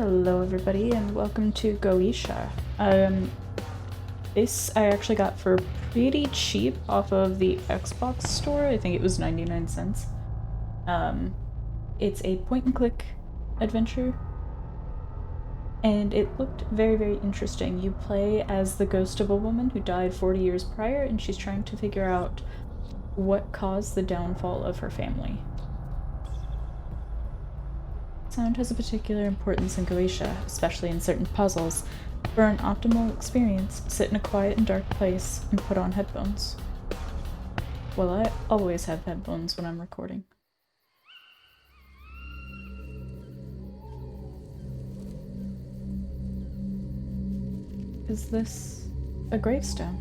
Hello everybody and welcome to Goetia. This I actually got for pretty cheap off of the Xbox store. I think it was 99 cents. It's a point and click adventure and it looked very interesting. You play as the ghost of a woman who died 40 years prior and she's trying to figure out what caused the downfall of her family. Sound has a particular importance in Goetia, especially in certain puzzles. For an optimal experience, sit in a quiet and dark place and put on headphones. Well, I always have headphones when I'm recording. Is this a gravestone?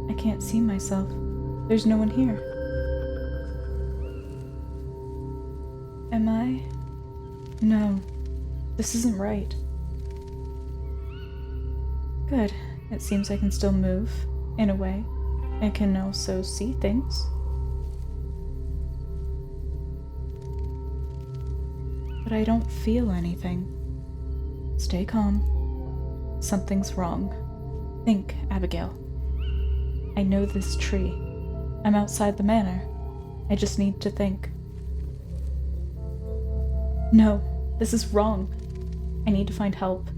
I can't see myself. There's no one here. Am I? No, this isn't right. Good. It seems I can still move, in a way. I can also see things. But I don't feel anything. Stay calm. Something's wrong. Think, Abigail. I know this tree. I'm outside the manor. I just need to think. No, this is wrong. I need to find help.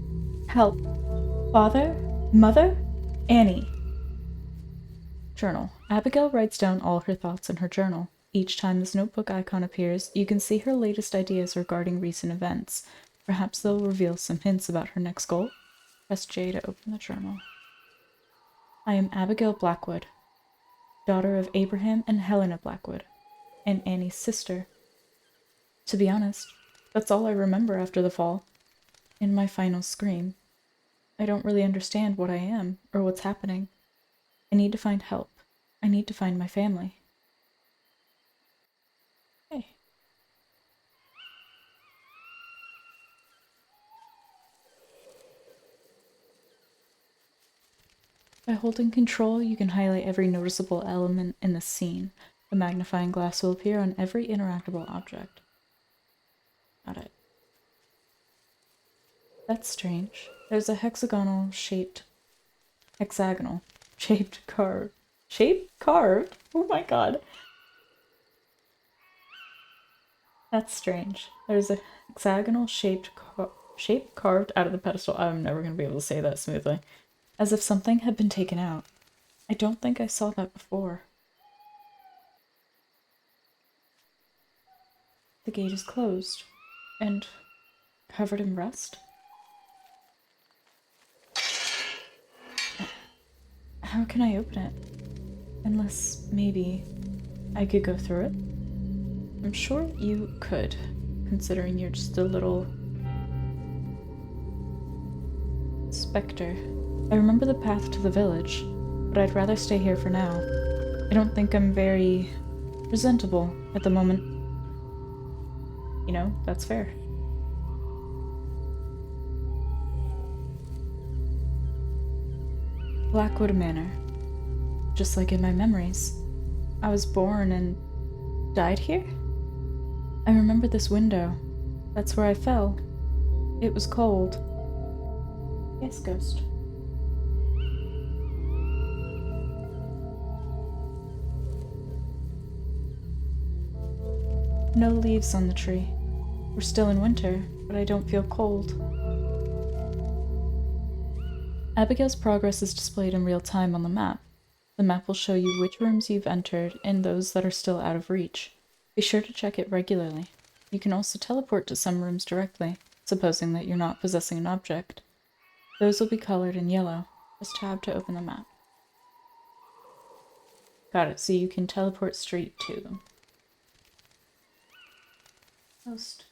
Help. Father? Mother? Annie. Journal. Abigail writes down all her thoughts in her journal. Each time this notebook icon appears, you can see her latest ideas regarding recent events. Perhaps they'll reveal some hints about her next goal. Press J to open the journal. I am Abigail Blackwood, daughter of Abraham and Helena Blackwood, and Annie's sister. To be honest, that's all I remember after the fall. In my final scream, I don't really understand what I am or what's happening. I need to find help. I need to find my family. Hey. By holding control, you can highlight every noticeable element in the scene. The magnifying glass will appear on every interactable object. Got it. That's strange. There's a hexagonal shaped carved. Shaped carved? Oh my god. That's strange. There's a hexagonal shape carved out of the pedestal. I'm never going to be able to say that smoothly. As if something had been taken out. I don't think I saw that before. The gate is closed and covered in rust. How can I open it? Unless maybe I could go through it? I'm sure you could, considering you're just a little specter. I remember the path to the village, but I'd rather stay here for now. I don't think I'm very presentable at the moment. You know, that's fair. Blackwood Manor. Just like in my memories. I was born and died here? I remember this window. That's where I fell. It was cold. Yes, ghost. No leaves on the tree. We're still in winter, but I don't feel cold. Abigail's progress is displayed in real time on the map. The map will show you which rooms you've entered and those that are still out of reach. Be sure to check it regularly. You can also teleport to some rooms directly, supposing that you're not possessing an object. Those will be colored in yellow. Press tab to open the map. Got it, so you can teleport straight to them. Ghost.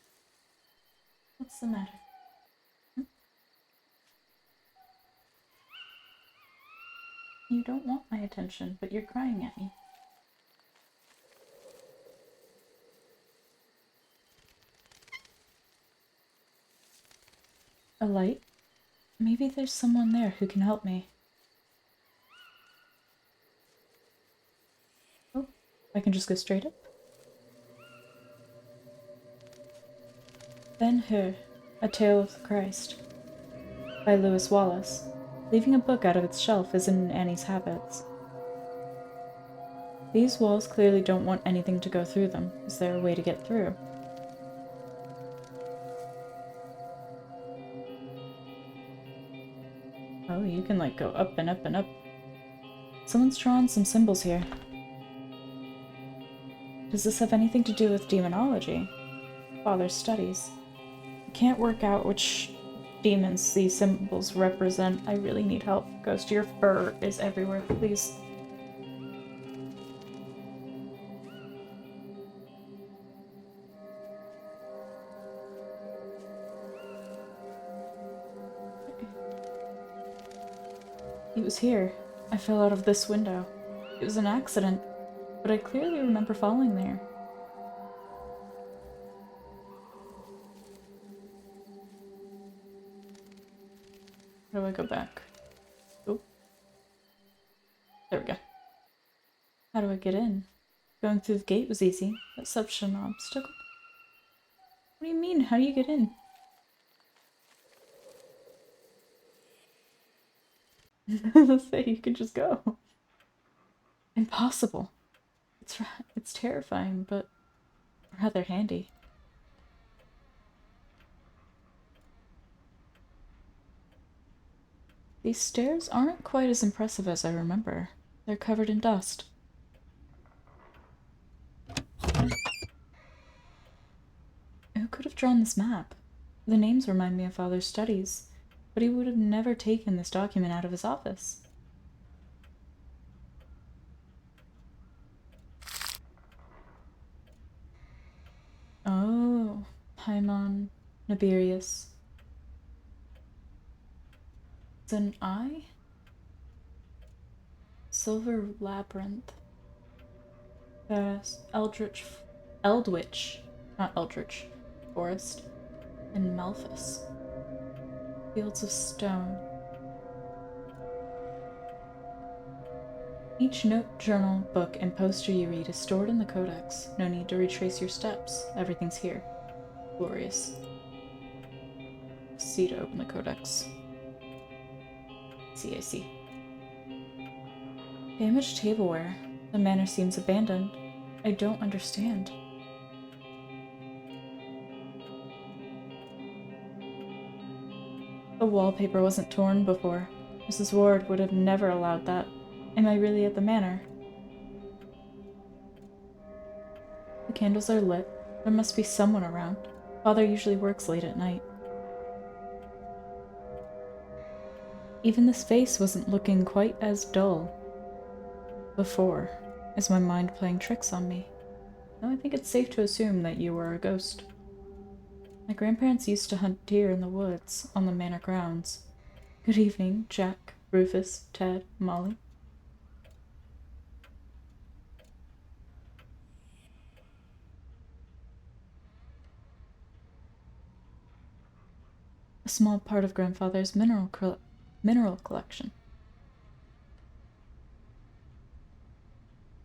What's the matter? You don't want my attention, but you're crying at me. A light? Maybe there's someone there who can help me. Oh, I can just go straight up? Ben-Hur, A Tale of the Christ, by Lewis Wallace. Leaving a book out of its shelf isn't in Annie's habits. These walls clearly don't want anything to go through them. Is there a way to get through? Oh, you can like go up and up and up. Someone's drawn some symbols here. Does this have anything to do with demonology? Father's studies. I can't work out which demons these symbols represent. I really need help. Ghost, your fur is everywhere, please. He was here. I fell out of this window. It was an accident, but I clearly remember falling there. How do I go back? Oh. There we go. How do I get in? Going through the gate was easy. That's such an obstacle. What do you mean? How do you get in? Let's say you can just go. Impossible. It's terrifying, but rather handy. These stairs aren't quite as impressive as I remember. They're covered in dust. Who could have drawn this map? The names remind me of Father's studies, but he would have never taken this document out of his office. Oh, Paimon, Nibirius. It's an eye? Silver Labyrinth. Eldritch, not Eldritch, Forest, and Malphus. Fields of Stone. Each note, journal, book, and poster you read is stored in the codex. No need to retrace your steps. Everything's here. Glorious. C to open the codex. I see. Damaged tableware. The manor seems abandoned. I don't understand. The wallpaper wasn't torn before. Mrs. Ward would have never allowed that. Am I really at the manor? The candles are lit. There must be someone around. Father usually works late at night. Even this face wasn't looking quite as dull before. Is my mind playing tricks on me? No, I think it's safe to assume that you were a ghost. My grandparents used to hunt deer in the woods on the manor grounds. Good evening, Jack, Rufus, Ted, Molly. A small part of grandfather's mineral collection.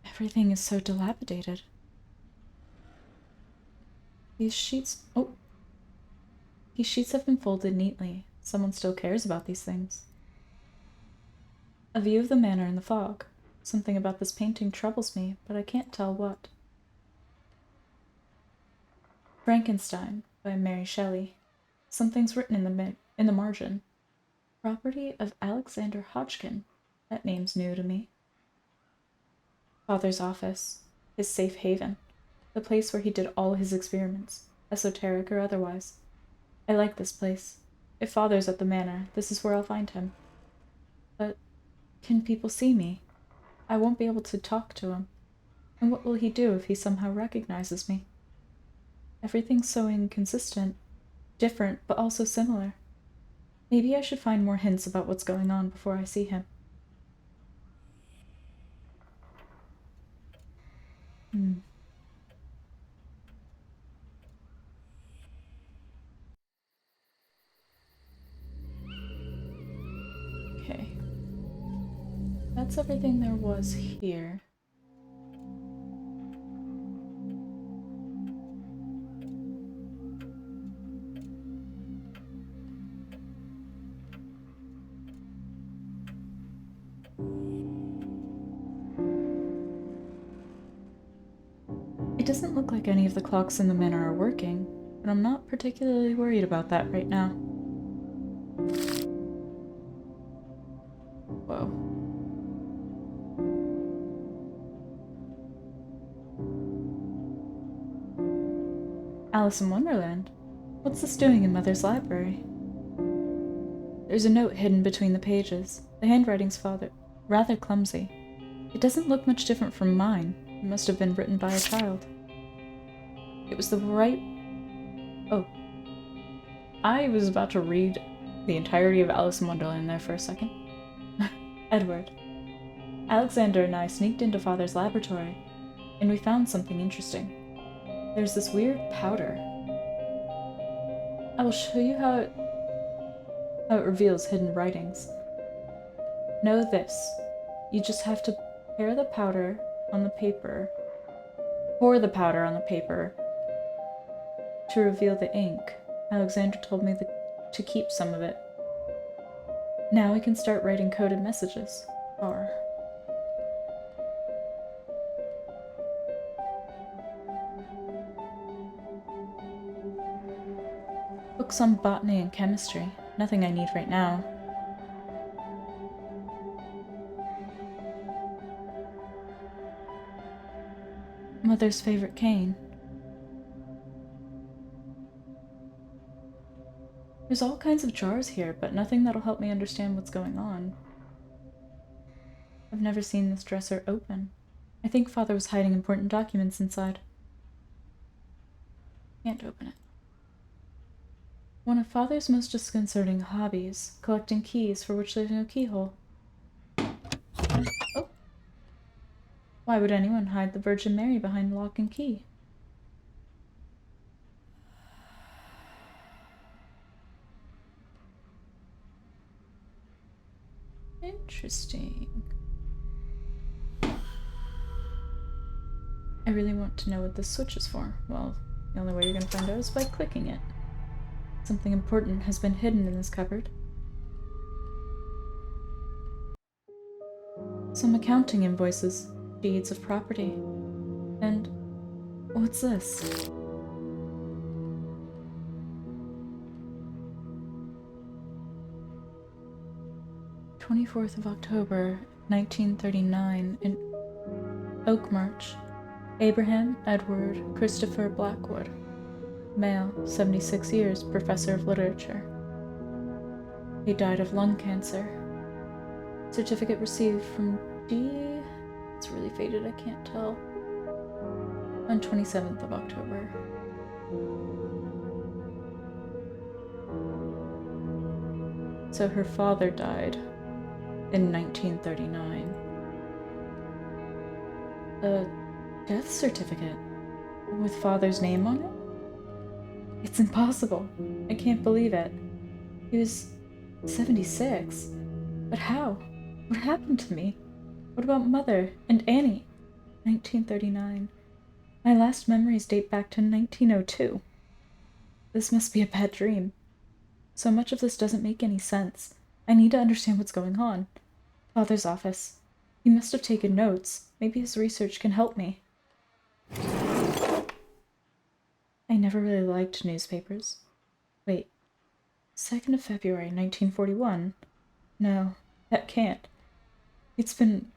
Everything is so dilapidated. These sheets have been folded neatly. Someone still cares about these things. A view of the manor in the fog. Something about this painting troubles me, but I can't tell what. Frankenstein by Mary Shelley. Something's written in the margin. Property of Alexander Hodgkin. That name's new to me. Father's office. His safe haven. The place where he did all his experiments, esoteric or otherwise. I like this place. If Father's at the manor, this is where I'll find him. But can people see me? I won't be able to talk to him. And what will he do if he somehow recognizes me? Everything's so inconsistent. Different, but also similar. Maybe I should find more hints about what's going on before I see him. Okay. That's everything there was here. doesn't look like any of the clocks in the manor are working, but I'm not particularly worried about that right now. Whoa. Alice in Wonderland? What's this doing in Mother's library? There's a note hidden between the pages. The handwriting's rather clumsy. It doesn't look much different from mine. It must have been written by a child. It was the right... Oh. I was about to read the entirety of Alice in Wonderland there for a second. Edward. Alexander and I sneaked into Father's laboratory, and we found something interesting. There's this weird powder. I will show you how it reveals hidden writings. Know this. You just have to pour the powder on the paper to reveal the ink. Alexander told me to keep some of it. Now we can start writing coded messages. R. Books on botany and chemistry. Nothing I need right now. Mother's favorite cane. There's all kinds of jars here, but nothing that'll help me understand what's going on. I've never seen this dresser open. I think Father was hiding important documents inside. Can't open it. One of Father's most disconcerting hobbies, collecting keys for which there's no keyhole. Oh. Why would anyone hide the Virgin Mary behind lock and key? Interesting. I really want to know what this switch is for. Well, the only way you're going to find out is by clicking it. Something important has been hidden in this cupboard. Some accounting invoices, deeds of property. And what's this? "24th of October, 1939, in Oak March. Abraham Edward Christopher Blackwood. Male, 76 years, professor of literature. He died of lung cancer. Certificate received from D... It's really faded, I can't tell. On 27th of October. So her father died in 1939. A death certificate with Father's name on it? It's impossible. I can't believe it. He was 76. But how? What happened to me? What about Mother and Annie? 1939. My last memories date back to 1902. This must be a bad dream. So much of this doesn't make any sense. I need to understand what's going on. Father's office. He must have taken notes. Maybe his research can help me. I never really liked newspapers. Wait. 2nd of February, 1941? No, that can't. It's been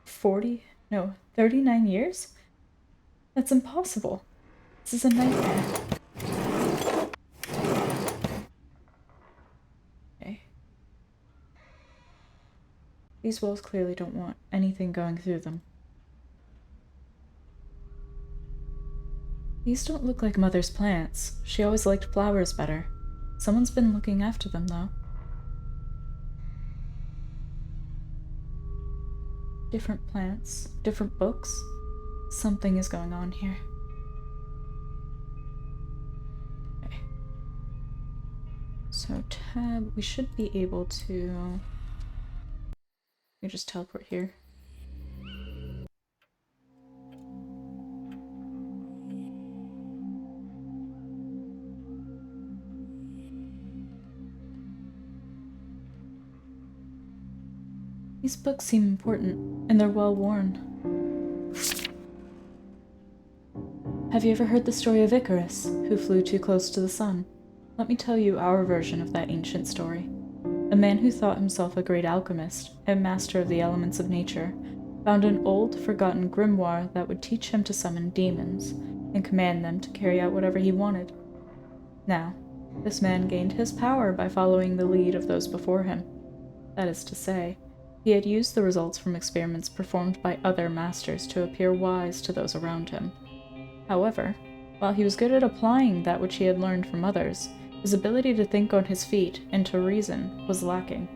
39 years? That's impossible. This is a nightmare. Okay. These walls clearly don't want anything going through them. These don't look like Mother's plants. She always liked flowers better. Someone's been looking after them, though. Different plants, different books. Something is going on here. Okay. So tab, we should be able to... You just teleport here. These books seem important, and they're well worn. Have you ever heard the story of Icarus, who flew too close to the sun? Let me tell you our version of that ancient story. A man who thought himself a great alchemist and master of the elements of nature found an old, forgotten grimoire that would teach him to summon demons and command them to carry out whatever he wanted. Now, this man gained his power by following the lead of those before him. That is to say, he had used the results from experiments performed by other masters to appear wise to those around him. However, while he was good at applying that which he had learned from others, his ability to think on his feet and to reason was lacking.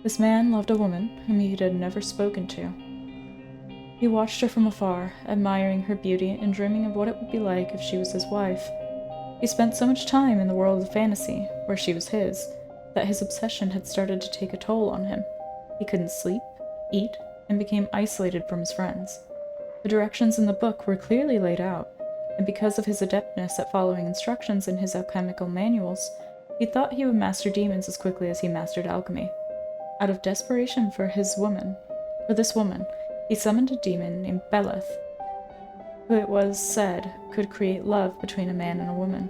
This man loved a woman whom he had never spoken to. He watched her from afar, admiring her beauty and dreaming of what it would be like if she was his wife. He spent so much time in the world of fantasy, where she was his, that his obsession had started to take a toll on him. He couldn't sleep, eat, and became isolated from his friends. The directions in the book were clearly laid out, and because of his adeptness at following instructions in his alchemical manuals, he thought he would master demons as quickly as he mastered alchemy. Out of desperation for this woman, he summoned a demon named Beleth, who it was said could create love between a man and a woman.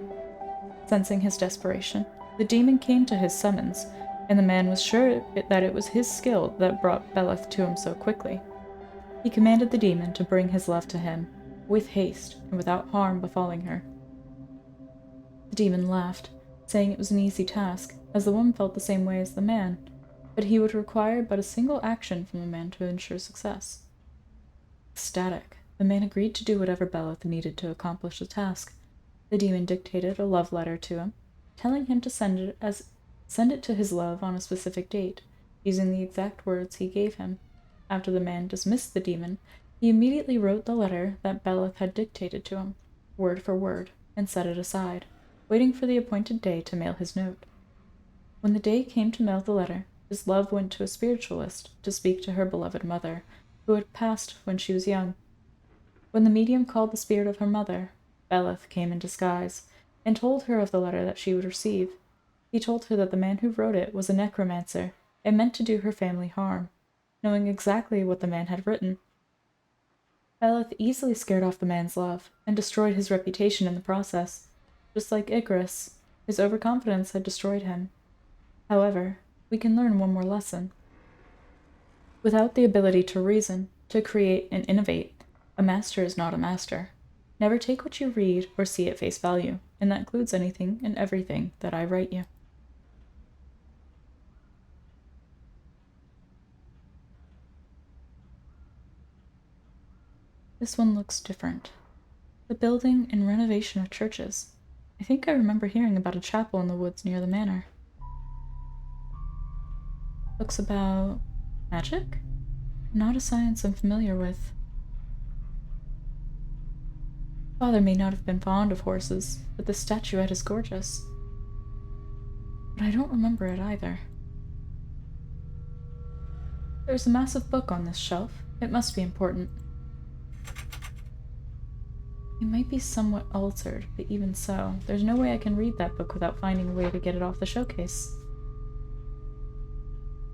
Sensing his desperation, the demon came to his summons, and the man was sure that it was his skill that brought Beleth to him so quickly. He commanded the demon to bring his love to him, with haste and without harm befalling her. The demon laughed, saying it was an easy task, as the woman felt the same way as the man, but he would require but a single action from the man to ensure success. Ecstatic, the man agreed to do whatever Beleth needed to accomplish the task. The demon dictated a love letter to him, telling him to send it to his love on a specific date, using the exact words he gave him. After the man dismissed the demon, he immediately wrote the letter that Beleth had dictated to him, word for word, and set it aside, waiting for the appointed day to mail his note. When the day came to mail the letter, his love went to a spiritualist to speak to her beloved mother, who had passed when she was young. When the medium called the spirit of her mother, Beleth came in disguise, and told her of the letter that she would receive. He told her that the man who wrote it was a necromancer, and meant to do her family harm, knowing exactly what the man had written. Beleth easily scared off the man's love, and destroyed his reputation in the process. Just like Icarus, his overconfidence had destroyed him. However, we can learn one more lesson. Without the ability to reason, to create and innovate, a master is not a master. Never take what you read or see at face value, and that includes anything and everything that I write you. This one looks different. The building and renovation of churches. I think I remember hearing about a chapel in the woods near the manor. Looks about magic? Not a science I'm familiar with. Father may not have been fond of horses, but the statuette is gorgeous. But I don't remember it either. There's a massive book on this shelf. It must be important. It might be somewhat altered, but even so, there's no way I can read that book without finding a way to get it off the showcase.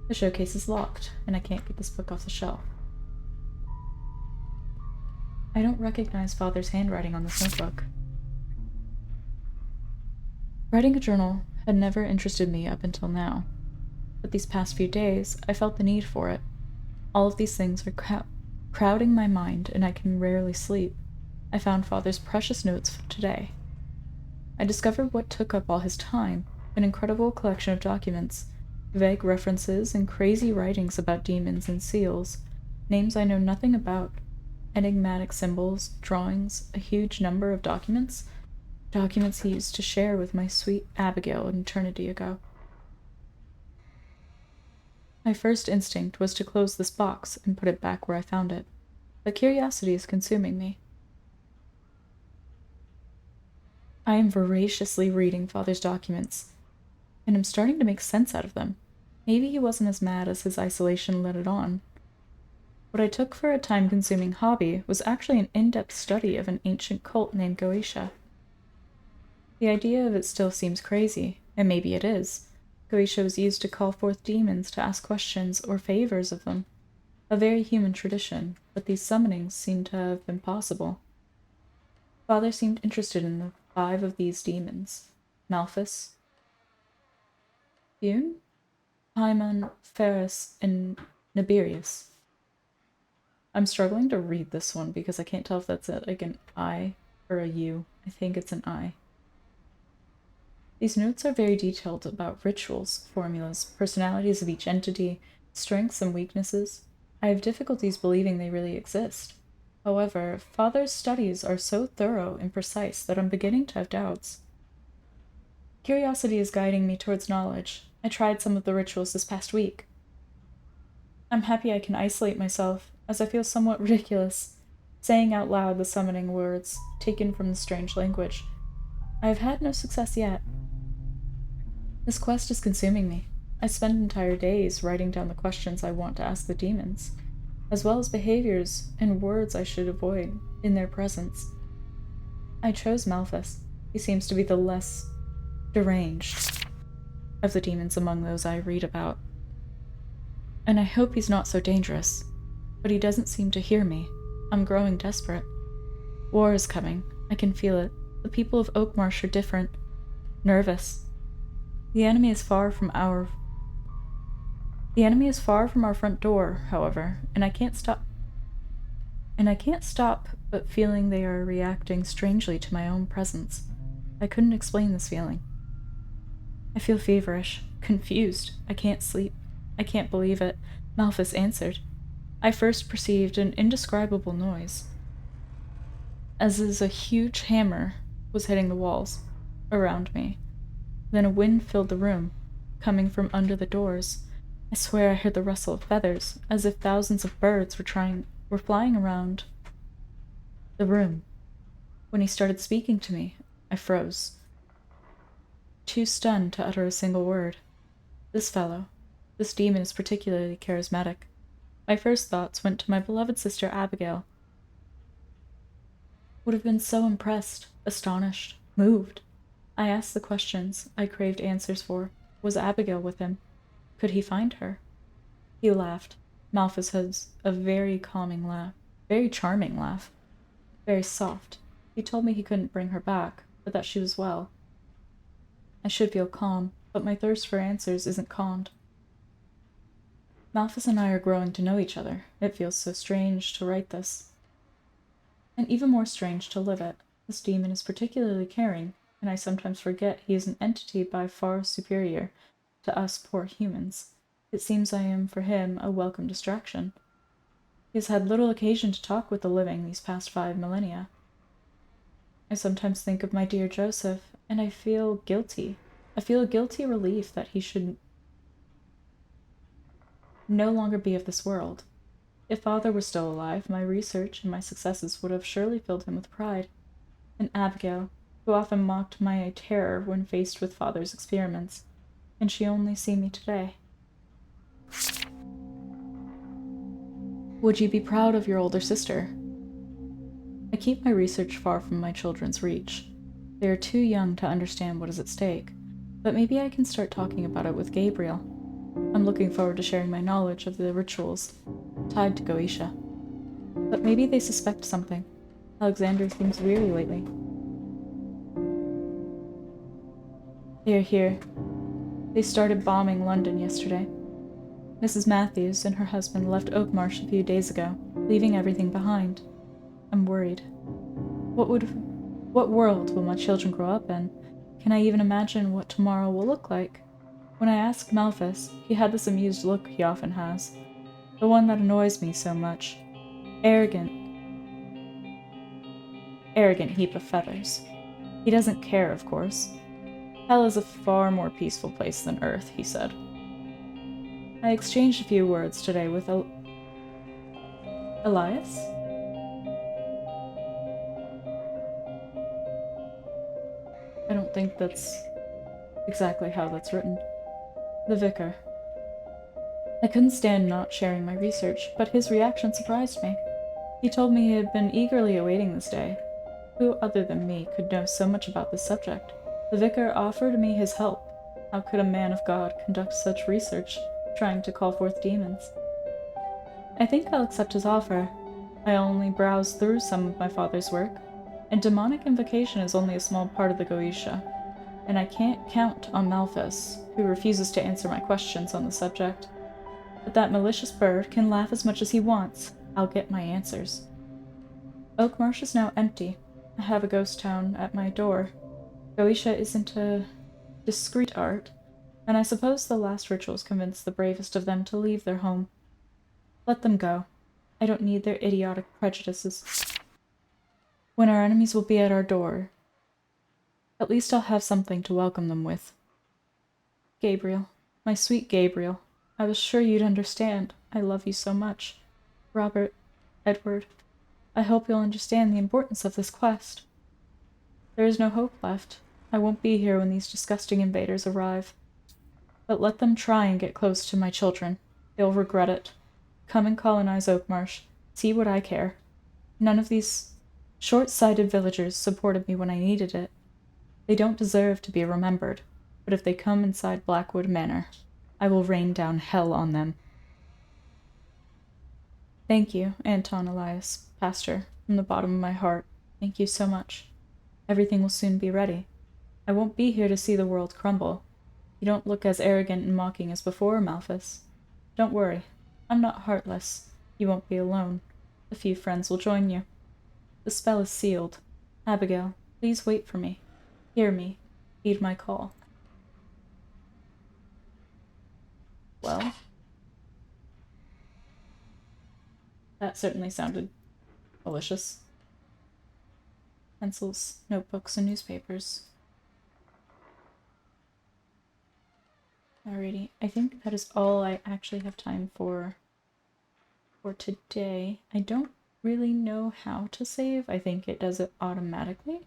The showcase is locked, and I can't get this book off the shelf. I don't recognize Father's handwriting on this notebook. Writing a journal had never interested me up until now, but these past few days, I felt the need for it. All of these things are crowding my mind, and I can rarely sleep. I found Father's precious notes for today. I discovered what took up all his time, an incredible collection of documents, vague references and crazy writings about demons and seals, names I know nothing about, enigmatic symbols, drawings, a huge number of documents he used to share with my sweet Abigail an eternity ago. My first instinct was to close this box and put it back where I found it, but curiosity is consuming me. I am voraciously reading Father's documents, and am starting to make sense out of them. Maybe he wasn't as mad as his isolation led it on. What I took for a time-consuming hobby was actually an in-depth study of an ancient cult named Goetia. The idea of it still seems crazy, and maybe it is. Goetia was used to call forth demons to ask questions or favors of them. A very human tradition, but these summonings seem to have been possible. Father seemed interested in the 5 of these demons: Malphus, Bune, Paimon, Ferris, and Nibirius. I'm struggling to read this one because I can't tell if that's like an I or a U. I think it's an I. These notes are very detailed about rituals, formulas, personalities of each entity, strengths and weaknesses. I have difficulties believing they really exist. However, Father's studies are so thorough and precise that I'm beginning to have doubts. Curiosity is guiding me towards knowledge. I tried some of the rituals this past week. I'm happy I can isolate myself, as I feel somewhat ridiculous, saying out loud the summoning words, taken from the strange language. I have had no success yet. This quest is consuming me. I spend entire days writing down the questions I want to ask the demons, as well as behaviors and words I should avoid in their presence. I chose Malphus. He seems to be the less deranged of the demons among those I read about. And I hope he's not so dangerous. But he doesn't seem to hear me. I'm growing desperate. War is coming. I can feel it. The people of Oakmarsh are different. Nervous. The enemy is far from our front door, however, and I can't stop but feeling they are reacting strangely to my own presence. I couldn't explain this feeling. I feel feverish, confused. I can't sleep. I can't believe it. Malphus answered. I first perceived an indescribable noise, as is a huge hammer was hitting the walls around me. Then a wind filled the room, coming from under the doors. I swear I heard the rustle of feathers, as if thousands of birds were flying around the room. When he started speaking to me, I froze, too stunned to utter a single word. This demon is particularly charismatic. My first thoughts went to my beloved sister Abigail. Would have been so impressed, astonished, moved. I asked the questions I craved answers for. Was Abigail with him? Could he find her? He laughed. Malphus has a very calming laugh, very charming laugh, very soft. He told me he couldn't bring her back, but that she was well. I should feel calm, but my thirst for answers isn't calmed. Malphus and I are growing to know each other. It feels so strange to write this, and even more strange to live it. This demon is particularly caring, and I sometimes forget he is an entity by far superior to us poor humans. It seems I am for him a welcome distraction. He has had little occasion to talk with the living these past 5 millennia. I sometimes think of my dear Joseph, and I feel guilty. I feel a guilty relief that he should no longer be of this world. If Father were still alive, my research and my successes would have surely filled him with pride. And Abigail, who often mocked my terror when faced with Father's experiments, can she only see me today? Would you be proud of your older sister? I keep my research far from my children's reach. They are too young to understand what is at stake, but maybe I can start talking about it with Gabriel. I'm looking forward to sharing my knowledge of the rituals tied to Goetia. But maybe they suspect something. Alexander seems weary lately. They are here. They started bombing London yesterday. Mrs. Matthews and her husband left Oakmarsh a few days ago, leaving everything behind. I'm worried. What world will my children grow up in? Can I even imagine what tomorrow will look like? When I asked Malphus, he had this amused look he often has, the one that annoys me so much. Arrogant heap of feathers. He doesn't care, of course. Hell is a far more peaceful place than Earth, he said. I exchanged a few words today with Elias? I don't think that's exactly how that's written. The vicar. I couldn't stand not sharing my research, but his reaction surprised me. He told me he had been eagerly awaiting this day. Who other than me could know so much about this subject? The vicar offered me his help. How could a man of God conduct such research, trying to call forth demons? I think I'll accept his offer. I only browsed through some of my father's work, And demonic invocation is only a small part of the Goetia, and I can't count on Malphus, who refuses to answer my questions on the subject. But that malicious bird can laugh as much as he wants. I'll get my answers. Oakmarsh is now empty. I have a ghost town at my door. Goetia isn't a discreet art, and I suppose the last rituals convinced the bravest of them to leave their home. Let them go. I don't need their idiotic prejudices. When our enemies will be at our door, at least I'll have something to welcome them with. Gabriel, my sweet Gabriel, I was sure you'd understand. I love you so much. Robert, Edward, I hope you'll understand the importance of this quest. There is no hope left. I won't be here when these disgusting invaders arrive. But let them try and get close to my children. They'll regret it. Come and colonize Oakmarsh. See what I care. None of these short-sighted villagers supported me when I needed it. They don't deserve to be remembered, but if they come inside Blackwood Manor, I will rain down hell on them. Thank you, Anton Elias, Pastor, from the bottom of my heart. Thank you so much. Everything will soon be ready. I won't be here to see the world crumble. You don't look as arrogant and mocking as before, Malphus. Don't worry. I'm not heartless. You won't be alone. A few friends will join you. The spell is sealed. Abigail, please wait for me. Hear me. Heed my call. Well, that certainly sounded malicious. Pencils, notebooks, and newspapers. Alrighty, I think that is all I actually have time for today. I don't really know how to save. I think it does it automatically.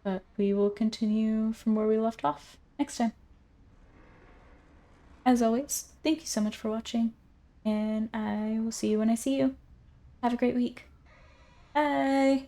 But we will continue from where we left off next time. As always, thank you so much for watching, and I will see you when I see you. Have a great week. Bye!